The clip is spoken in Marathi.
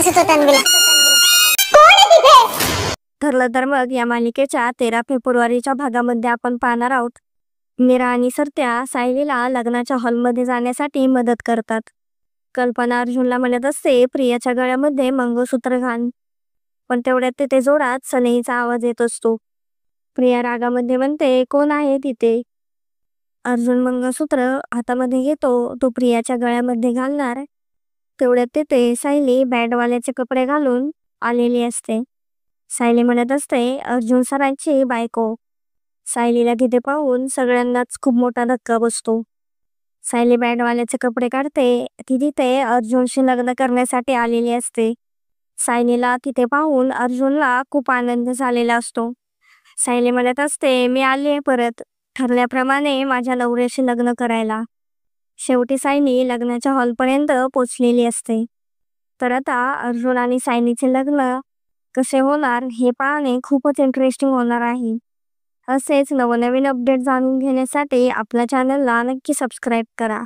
दिसत होता तन्वीला. कोण आहे तिथे? ठरलं तर मग या मालिकेच्या 13 फेब्रुवारीच्या भागामध्ये आपण पाहणार आहोत. मीरा आणि सरत्या सायलीला लग्नाच्या हॉलमध्ये जाण्यासाठी मदत करतात. कल्पना अर्जुनला म्हणत असते प्रियाच्या गळ्यामध्ये मंगळसूत्र घाल, पण तेवढ्यात तिथे जोरात सनईचा आवाज येत असतो. प्रिया रागामध्ये म्हणते कोण आहे तिथे. अर्जुन मंगळसूत्र हातामध्ये घेतो, तो प्रियाच्या गळ्यामध्ये घालणार. तेवढ्यात तिथे सायली बँडवाल्याचे कपडे घालून आलेली असते. सायली म्हणत असते अर्जुन सरांची बायको. सायलीला तिथे पाहून सगळ्यांनाच खूप मोठा धक्का बसतो. सायली बँडवाल्याचे कपडे काढते. ती तिथे अर्जुनशी लग्न करण्यासाठी आलेली असते. सायलीला तिथे पाहून अर्जुनला खूप आनंद झालेला असतो. सायली म्हणत असते मी आली आहे परत, ठरल्याप्रमाणे माझ्या नवऱ्याशी लग्न करायला. शेवटी सायली लग्नाच्या हॉलपर्यंत पोचलेली असते. तर आता अर्जुन आणि सायलीचे लग्न कसे होणार हे पाहणे खूपच इंटरेस्टिंग होणार आहे. असेच नवनवीन अपडेट जाणून घेण्यासाठी आपल्या चॅनलला नक्की सबस्क्राईब करा.